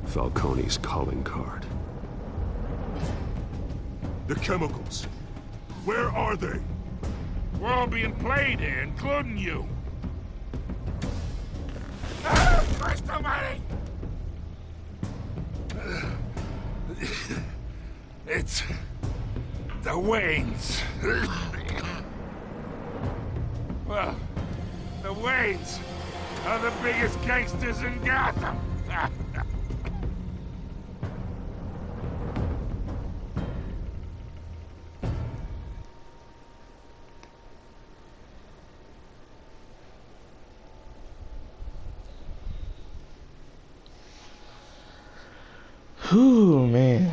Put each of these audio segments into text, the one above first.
Falcone's calling card. The chemicals. Where are they? We're all being played here, including you. Christ almighty! It's... the Waynes. Well, the Waynes are the biggest gangsters in Gotham. Whew, man.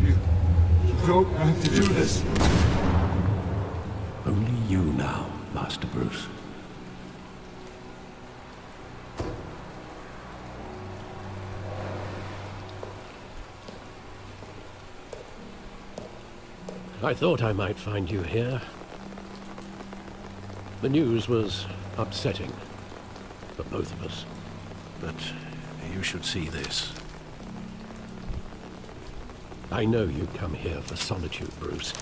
You don't have to do this. Only you now, Master Bruce. I thought I might find you here. The news was upsetting for both of us. But you should see this. I know you come here for solitude, Bruce.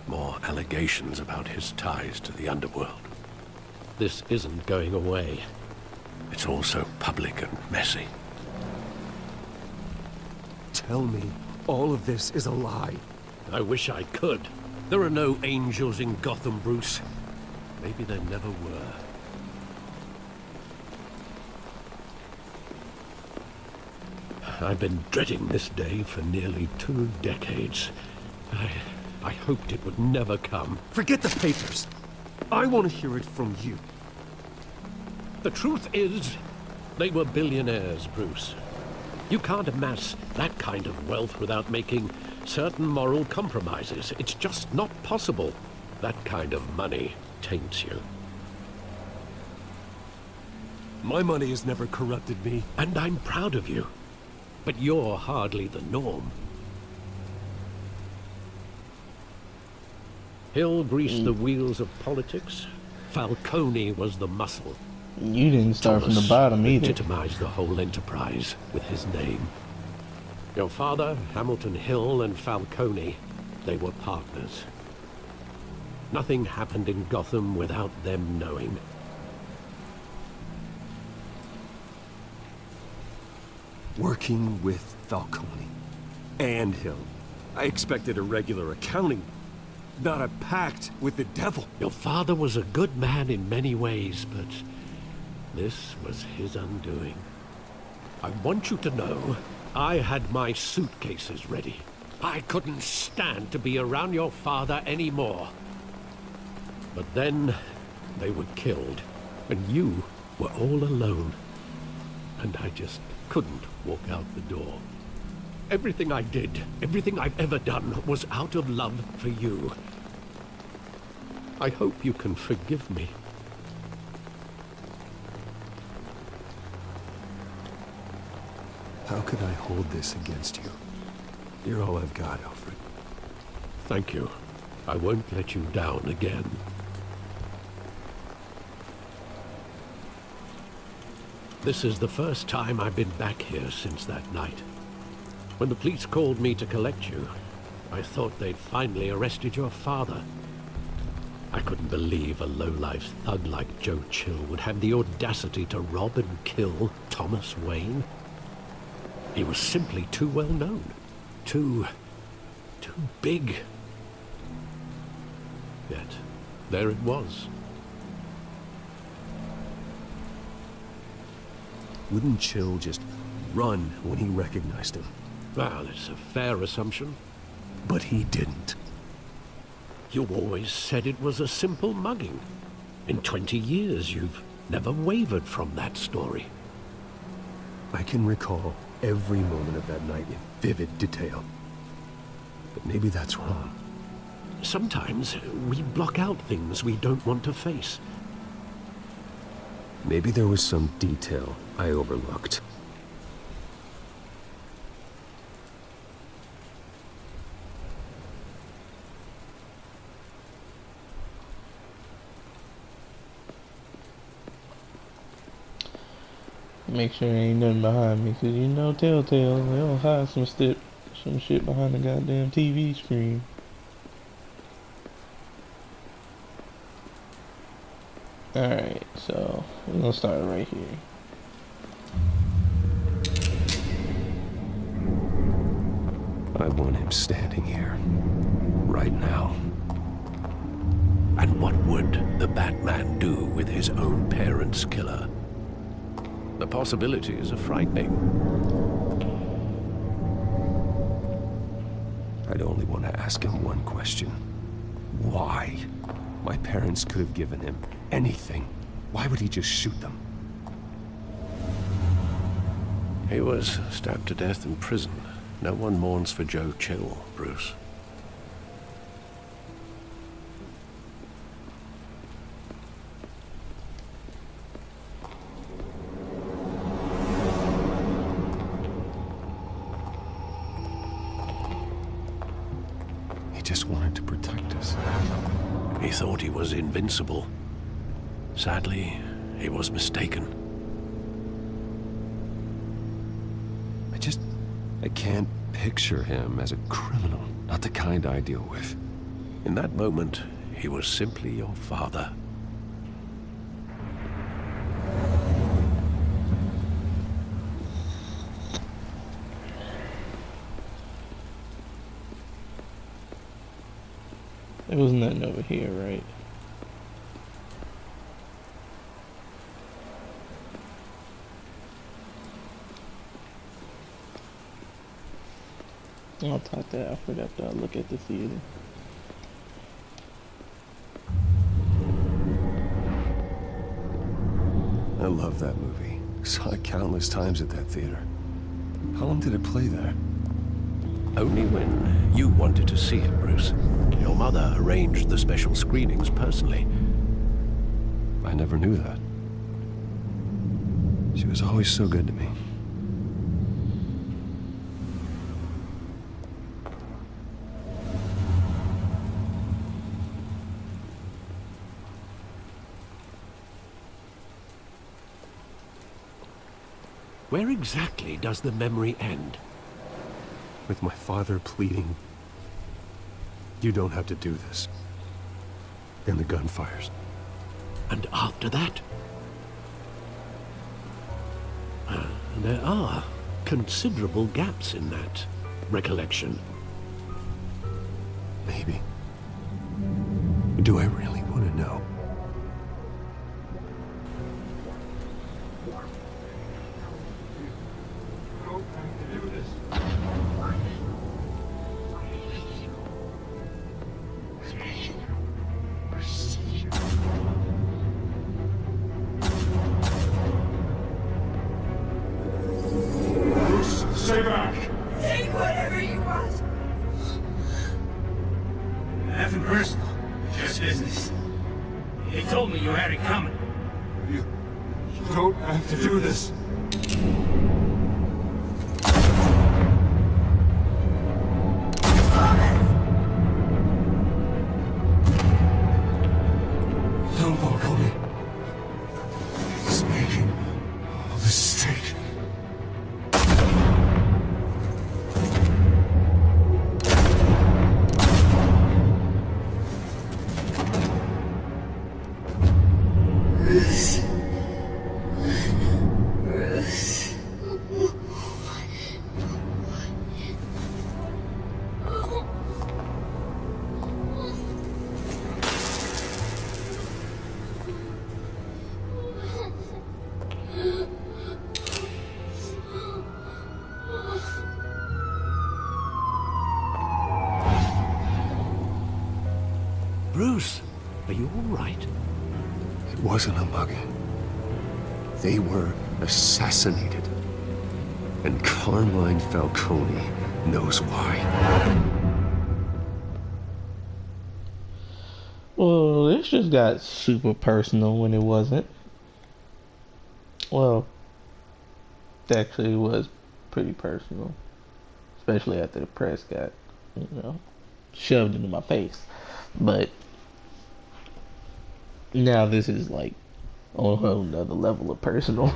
More allegations about his ties to the underworld. This isn't going away. It's all so public and messy. Tell me, all of this is a lie. I wish I could. There are no angels in Gotham, Bruce. Maybe there never were. I've been dreading this day for nearly 2 decades. I hoped it would never come. Forget the papers. I want to hear it from you. The truth is, they were billionaires, Bruce. You can't amass that kind of wealth without making certain moral compromises. It's just not possible. That kind of money taints you. My money has never corrupted me. And I'm proud of you. But you're hardly the norm. Hill greased the wheels of politics. Falcone was the muscle. You didn't start from the bottom either. Legitimized the whole enterprise with his name. Your father, Hamilton Hill, and Falcone, they were partners. Nothing happened in Gotham without them knowing. Working with Falcone and Hill. I expected a regular accounting, not a pact with the devil. Your father was a good man in many ways, but this was his undoing. I want you to know, I had my suitcases ready. I couldn't stand to be around your father anymore. But then, they were killed, and you were all alone. And I just couldn't walk out the door. Everything I did, everything I've ever done, was out of love for you. I hope you can forgive me. How could I hold this against you? You're all I've got, Alfred. Thank you. I won't let you down again. This is the first time I've been back here since that night. When the police called me to collect you, I thought they'd finally arrested your father. I couldn't believe a low-life thug like Joe Chill would have the audacity to rob and kill Thomas Wayne. He was simply too well known. Too big. Yet, there it was. Wouldn't Chill just run when he recognized him? Well, it's a fair assumption. but he didn't. You always said it was a simple mugging. In 20 years, you've never wavered from that story. I can recall every moment of that night in vivid detail. But maybe that's wrong. Sometimes we block out things we don't want to face. Maybe there was some detail I overlooked. Make sure there ain't nothing behind me, cause you know Telltale, they don't hide some shit behind the goddamn TV screen. Alright, so we're gonna start right here. I want him standing here, right now. And what would the Batman do with his own parents' killer? The possibilities are frightening. I'd only want to ask him one question. Why? My parents could have given him anything. Why would he just shoot them? He was stabbed to death in prison. No one mourns for Joe Chill, Bruce. He just wanted to protect us. He thought he was invincible. Sadly, he was mistaken. I can't picture him as a criminal. Not the kind I deal with. In that moment, he was simply your father. There was nothing over here, right? I'll talk to Alfred after I look at the theater. I love that movie. Saw it countless times at that theater. How long did it play there? Only when you wanted to see it, Bruce. Your mother arranged the special screenings personally. I never knew that. She was always so good to me. Where exactly does the memory end? With my father pleading, "You don't have to do this." And the gun fires. And after that? There are considerable gaps in that recollection. Maybe. Do I really want to know? Stay back! Take whatever you want. Nothing personal, just business. He told me you had it coming. You don't have to do this. Don't follow me. He's making a mistake. Bruce, are you all right? It wasn't a mug. They were assassinated. And Carmine Falcone knows why. Well, this just got super personal when it wasn't. Well, actually, it was pretty personal. Especially after the press got, shoved into my face. But now this is like on a whole nother level of personal.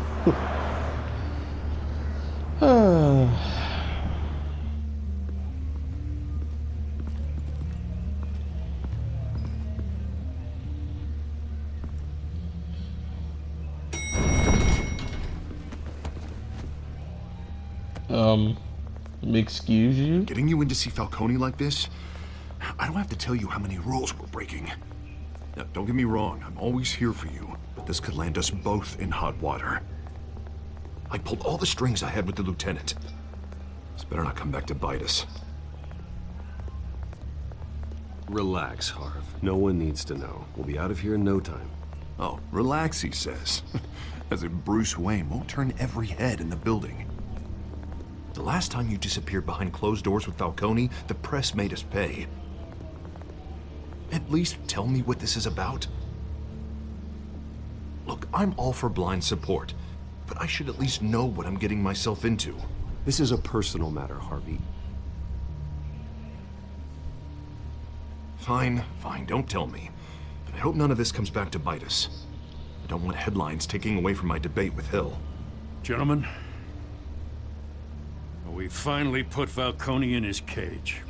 Excuse you? Getting you in to see Falcone like this? I don't have to tell you how many rules we're breaking. Now, don't get me wrong, I'm always here for you, but this could land us both in hot water. I pulled all the strings I had with the lieutenant. This better not come back to bite us. Relax, Harv. No one needs to know. We'll be out of here in no time. Oh, relax, he says. As if Bruce Wayne won't turn every head in the building. The last time you disappeared behind closed doors with Falcone, the press made us pay. At least tell me what this is about. Look, I'm all for blind support, but I should at least know what I'm getting myself into. This is a personal matter, Harvey. Fine, don't tell me. But I hope none of this comes back to bite us. I don't want headlines taking away from my debate with Hill. Gentlemen, we finally put Falcone in his cage.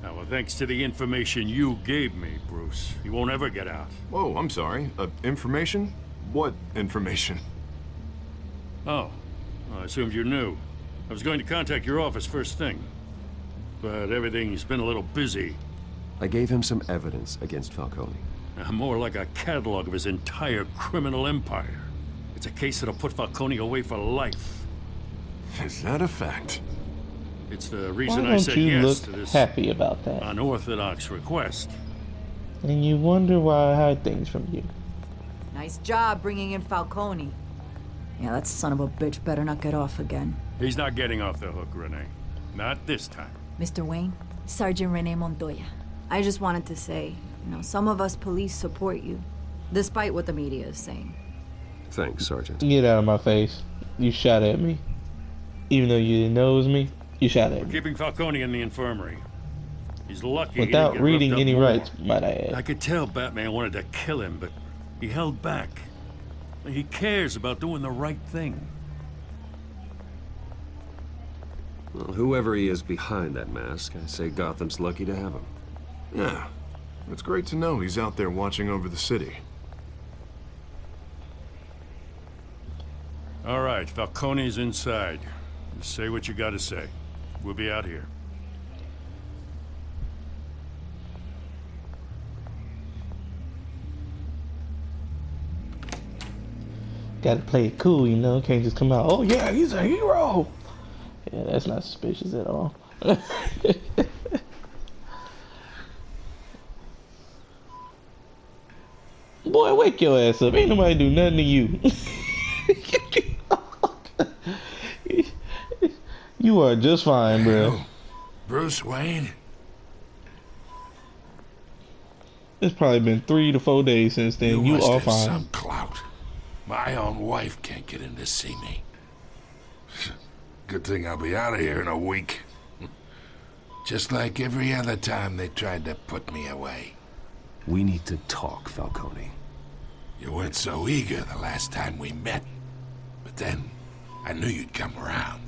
Now, thanks to the information you gave me, Bruce, he won't ever get out. Whoa, I'm sorry. Information? What information? Oh, I assumed you knew. I was going to contact your office first thing, but everything's been a little busy. I gave him some evidence against Falcone. More like a catalog of his entire criminal empire. It's a case that'll put Falcone away for life. Is that a fact? It's the Why reason I don't said you yes look to this happy about that? unorthodox request. And you wonder why I hide things from you. Nice job bringing in Falcone. Yeah, that son of a bitch better not get off again. He's not getting off the hook, Renee. Not this time. Mr. Wayne, Sergeant Renee Montoya. I just wanted to say, some of us police support you, despite what the media is saying. Thanks, Sergeant. Get out of my face. You shot at me. Even though you didn't know it was me, you shot at We're me. keeping Falcone in the infirmary. He's lucky Without he didn't get reading roughed up any more. rights, might I add. I could tell Batman wanted to kill him, but he held back. He cares about doing the right thing. Well, whoever he is behind that mask, I say Gotham's lucky to have him. Yeah. It's great to know he's out there watching over the city. All right, Falcone's inside. Just say what you gotta say. We'll be out here. Gotta play it cool, can't just come out, oh yeah, he's a hero. Yeah, that's not suspicious at all. Boy, wake your ass up. Ain't nobody do nothing to you. You are just fine, bro. Bruce Wayne? It's probably been 3 to 4 days since then. You must are have fine. some clout. My own wife can't get in to see me. Good thing I'll be out of here in a week. Just like every other time they tried to put me away. We need to talk, Falcone. You weren't so eager the last time we met. But then, I knew you'd come around.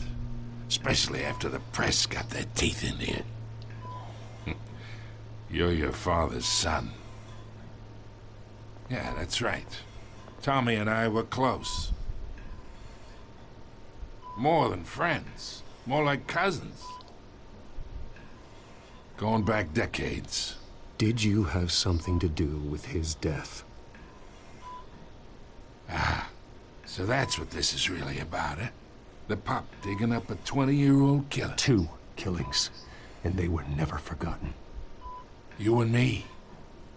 Especially after the press got their teeth into you. You're your father's son. Yeah, that's right. Tommy and I were close. More than friends. More like cousins. Going back decades. Did you have something to do with his death? Ah, so that's what this is really about, eh? The pup digging up a 20-year-old killer. 2 killings, and they were never forgotten. You and me.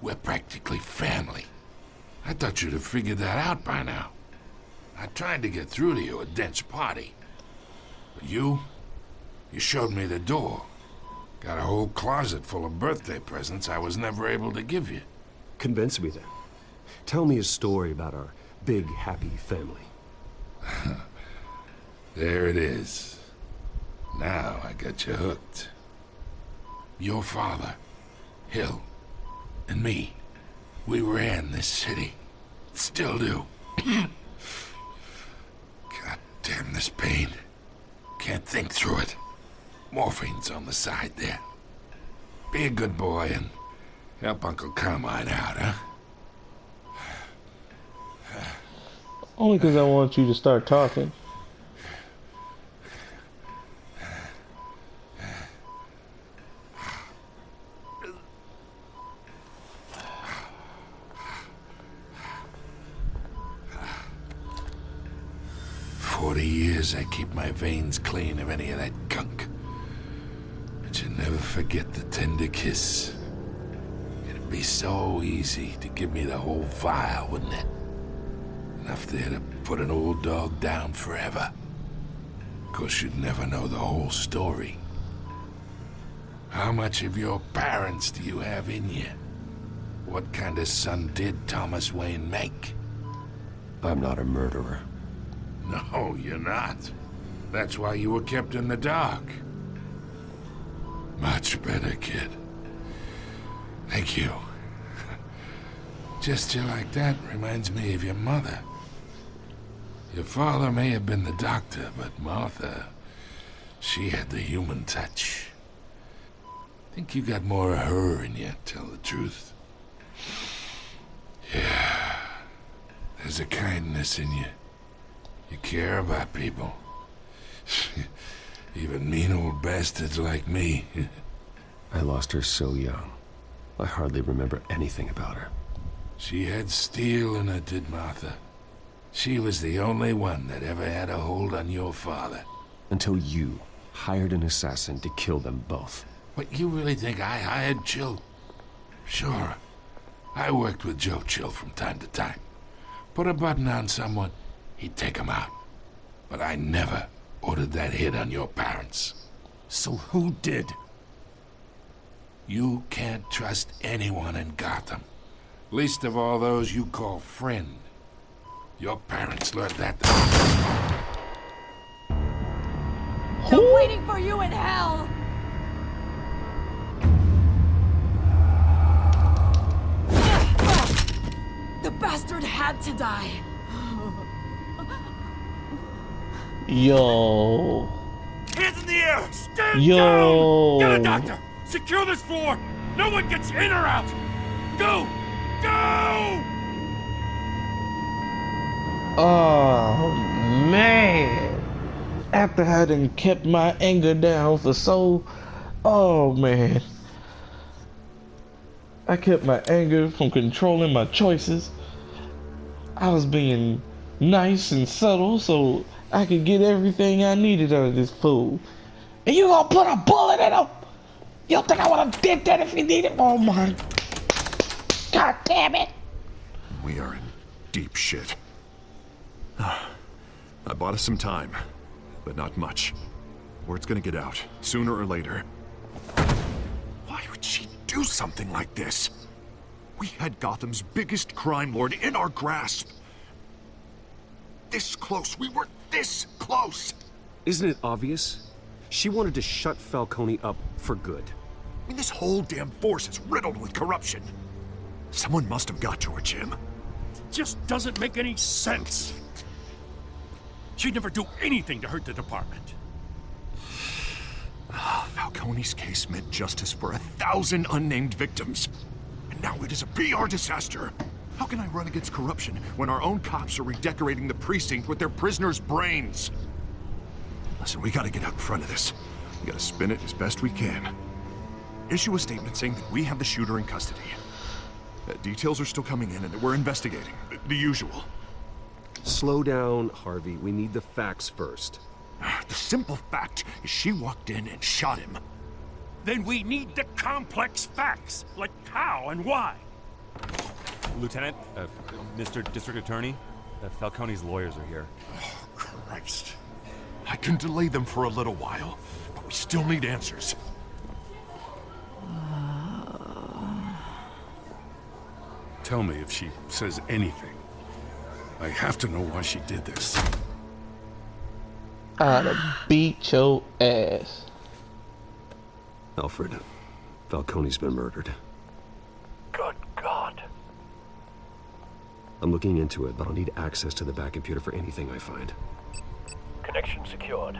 We're practically family. I thought you'd have figured that out by now. I tried to get through to you at Dent's party. But you showed me the door. Got a whole closet full of birthday presents I was never able to give you. Convince me then. Tell me a story about our big, happy family. There it is. Now I got you hooked. Your father, Hill, and me, we ran this city. Still do. God damn this pain. Can't think through it. Morphine's on the side there. Be a good boy and help Uncle Carmine out, huh? Only because I want you to start talking. I keep my veins clean of any of that gunk. But you never forget the tender kiss. It'd be so easy to give me the whole vial, wouldn't it? Enough there to put an old dog down forever. Of course, you'd never know the whole story. How much of your parents do you have in you? What kind of son did Thomas Wayne make? I'm not a murderer. No, you're not. That's why you were kept in the dark. Much better, kid. Thank you. Gesture like that reminds me of your mother. Your father may have been the doctor, but Martha, she had the human touch. Think you got more of her in you, tell the truth. Yeah. There's a kindness in you. You care about people. Even mean old bastards like me. I lost her so young. I hardly remember anything about her. She had steel in her, did Martha. She was the only one that ever had a hold on your father. Until you hired an assassin to kill them both. What, you really think I hired Chill? Sure. I worked with Joe Chill from time to time. Put a button on someone, he'd take him out. But I never ordered that hit on your parents. So who did? You can't trust anyone in Gotham. Least of all those you call friend. Your parents learned that. I'm waiting for you in hell! The bastard had to die. Yo. Hands in the air! Stand Yo. down! Get a doctor! Secure this floor! No one gets in or out! Go! Go! Oh, man. After having kept my anger down for so... Oh, man. I kept my anger from controlling my choices. I was being nice and subtle so I could get everything I needed out of this fool. And you gonna put a bullet in him? You think I would've did that if he needed? Oh my... God damn it! We are in deep shit. I bought us some time, but not much. Word's gonna get out, sooner or later. Why would she do something like this? We had Gotham's biggest crime lord in our grasp. This close, we were this close! Isn't it obvious? She wanted to shut Falcone up for good. I mean, this whole damn force is riddled with corruption. Someone must have got to her, Jim. Just doesn't make any sense. She'd never do anything to hurt the department. Falcone's case meant justice for 1,000 unnamed victims. And now it is a PR disaster. How can I run against corruption when our own cops are redecorating the precinct with their prisoners' brains? Listen, we gotta get out in front of this. We gotta spin it as best we can. Issue a statement saying that we have the shooter in custody. Details are still coming in and we're investigating. The usual. Slow down, Harvey. We need the facts first. The simple fact is she walked in and shot him. Then we need the complex facts, like how and why. Lieutenant, Mr. District Attorney, Falcone's lawyers are here. Oh, Christ. I can delay them for a little while, but we still need answers. Tell me if she says anything. I have to know why she did this. I'd beat your ass. Alfred, Falcone's been murdered. Good God. I'm looking into it, but I'll need access to the back computer for anything I find. Connection secured.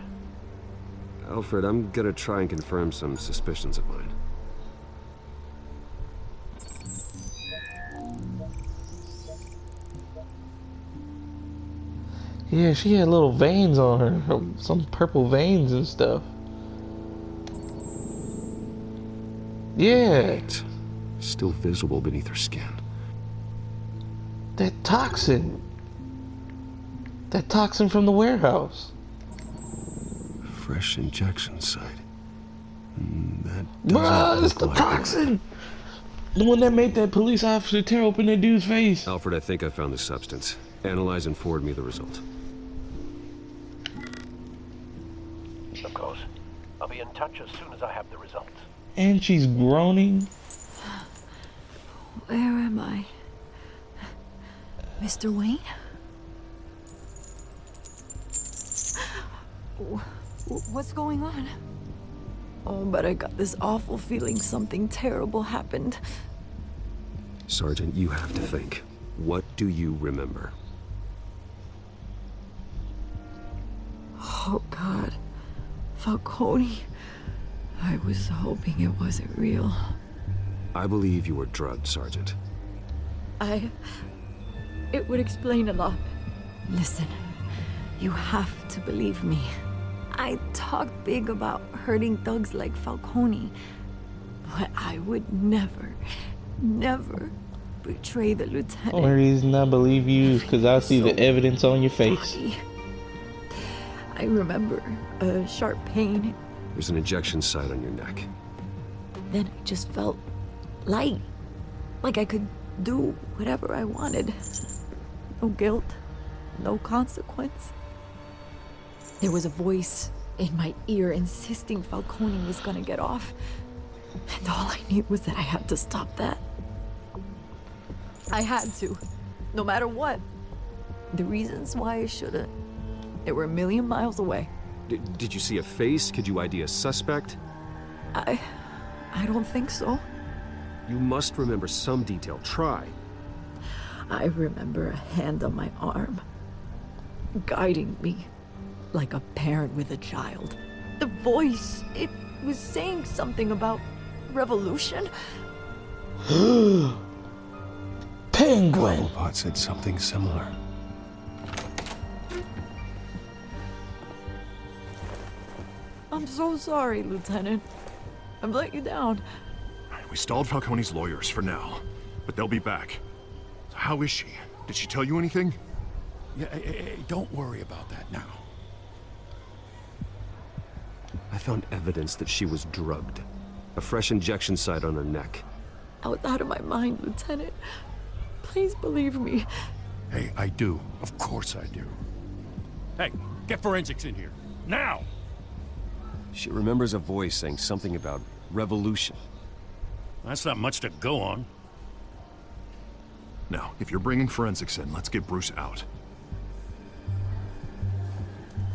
Alfred, I'm gonna try and confirm some suspicions of mine. Yeah, she had little veins on her, some purple veins and stuff. Yeah, Right. Still visible beneath her skin. that toxin. That toxin from the warehouse. Fresh injection site. That Bruh, doesn't it's look the like toxin! The one that made that police officer tear open that dude's face. Alfred, I think I found the substance. Analyze and forward me the result. Of course. I'll be in touch as soon as I have the results. And she's groaning. Where am I? Mr. Wayne? What's going on? Oh, but I got this awful feeling something terrible happened. Sergeant, you have to think. What do you remember? Oh, God. Falcone. I was hoping it wasn't real. I believe you were drugged, Sergeant. It would explain a lot. Listen, you have to believe me. I talk big about hurting thugs like Falcone, but I would never betray the lieutenant. Only reason I believe you is because I see the evidence on your face. I remember a sharp pain. There's an injection site on your neck. Then I just felt light. Like I could do whatever I wanted. No guilt, no consequence. There was a voice in my ear insisting Falcone was gonna get off. And all I knew was that I had to stop that. I had to, no matter what. The reasons why I shouldn't, they were a million miles away. Did you see a face? Could you ID a suspect? I don't think so. You must remember some detail. Try. I remember a hand on my arm, guiding me like a parent with a child. The voice, it was saying something about revolution. Penguin! Cobblepot said something similar. I'm so sorry, Lieutenant. I've let you down. We stalled Falcone's lawyers for now, but they'll be back. So how is she? Did she tell you anything? Yeah, don't worry about that now. I found evidence that she was drugged. A fresh injection site on her neck. I was out of my mind, Lieutenant. Please believe me. Hey, I do. Of course I do. Hey, get forensics in here. Now! She remembers a voice saying something about revolution. That's not much to go on. Now, if you're bringing forensics in, let's get Bruce out.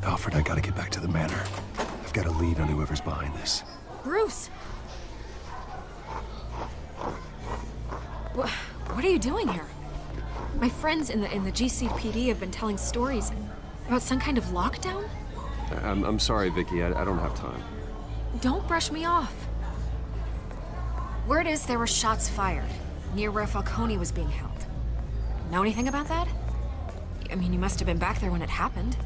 Alfred, I gotta get back to the manor. I've got a lead on whoever's behind this. Bruce! What are you doing here? My friends in the GCPD have been telling stories about some kind of lockdown? I'm sorry, Vicky. I don't have time. Don't brush me off. Word is there were shots fired near where Falcone was being held. Know anything about that? I mean, you must have been back there when it happened.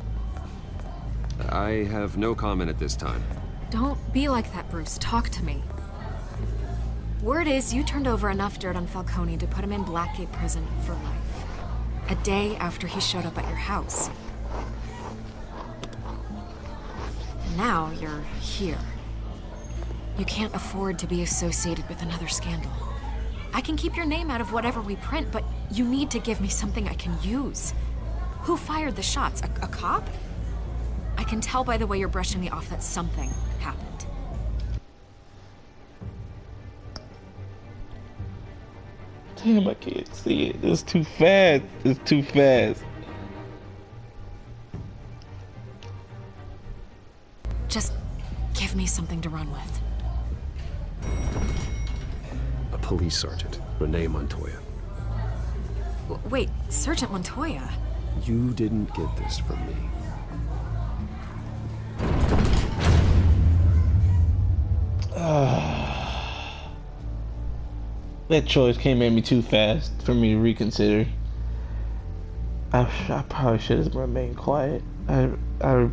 I have no comment at this time. Don't be like that, Bruce. Talk to me. Word is you turned over enough dirt on Falcone to put him in Blackgate Prison for life. A day after he showed up at your house. And now you're here. You can't afford to be associated with another scandal. I can keep your name out of whatever we print, but you need to give me something I can use. Who fired the shots? A cop? I can tell by the way you're brushing me off that something happened. Damn, I can't see it. It's too fast. It's too fast. Just give me something to run with. A police sergeant, Renee Montoya. Wait, Sergeant Montoya? You didn't get this from me. That choice came at me too fast for me to reconsider. I probably should have remained quiet. I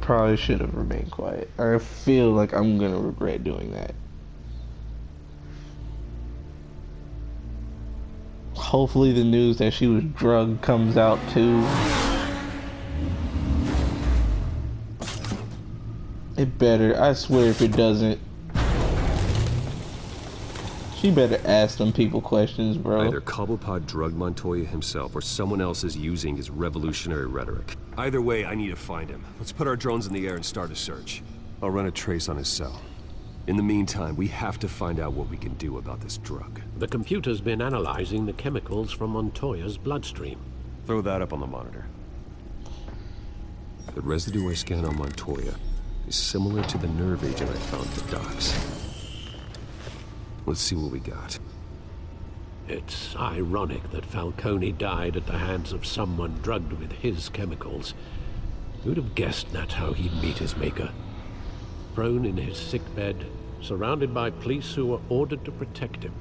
probably should have remained quiet. I feel like I'm gonna regret doing that. Hopefully the news that she was drugged comes out too. It better. I swear if it doesn't, she better ask them people questions, bro. Either Cobblepot drugged Montoya himself or someone else is using his revolutionary rhetoric. Either way, I need to find him. Let's put our drones in the air and start a search. I'll run a trace on his cell. In the meantime, we have to find out what we can do about this drug. The computer's been analyzing the chemicals from Montoya's bloodstream. Throw that up on the monitor. The residue I scanned on Montoya is similar to the nerve agent I found at the docks. Let's see what we got. It's ironic that Falcone died at the hands of someone drugged with his chemicals. Who'd have guessed that's how he'd meet his maker? Prone in his sickbed, surrounded by police who were ordered to protect him.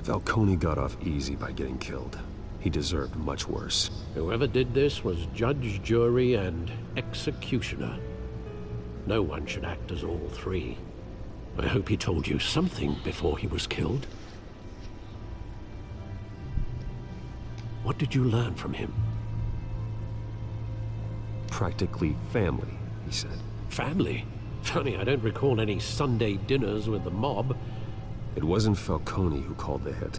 Falcone got off easy by getting killed. He deserved much worse. Whoever did this was judge, jury, and executioner. No one should act as all three. I hope he told you something before he was killed. What did you learn from him? Practically family, he said. Family? Funny, I don't recall any Sunday dinners with the mob. It wasn't Falcone who called the hit.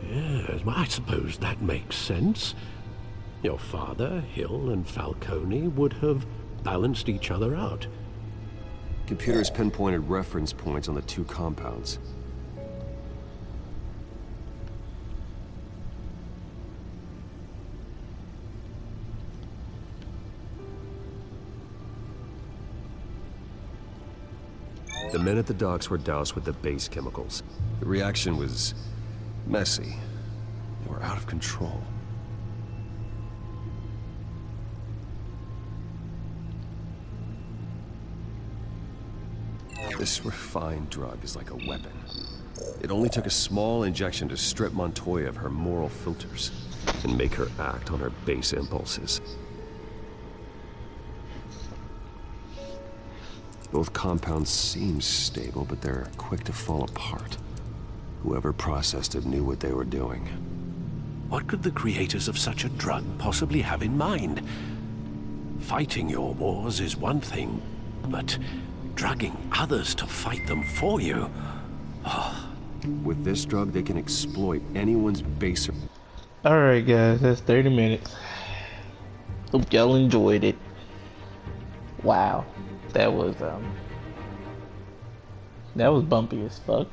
Yes, well, I suppose that makes sense. Your father, Hill, and Falcone would have balanced each other out. Computers pinpointed reference points on the two compounds. The men at the docks were doused with the base chemicals. The reaction was messy. They were out of control. This refined drug is like a weapon. It only took a small injection to strip Montoya of her moral filters and make her act on her base impulses. Both compounds seem stable, but they're quick to fall apart. Whoever processed it knew what they were doing. What could the creators of such a drug possibly have in mind? Fighting your wars is one thing, but drugging others to fight them for you? With this drug, they can exploit anyone's baser. Alright guys, that's 30 minutes. Hope y'all enjoyed it. Wow. That was bumpy as fuck.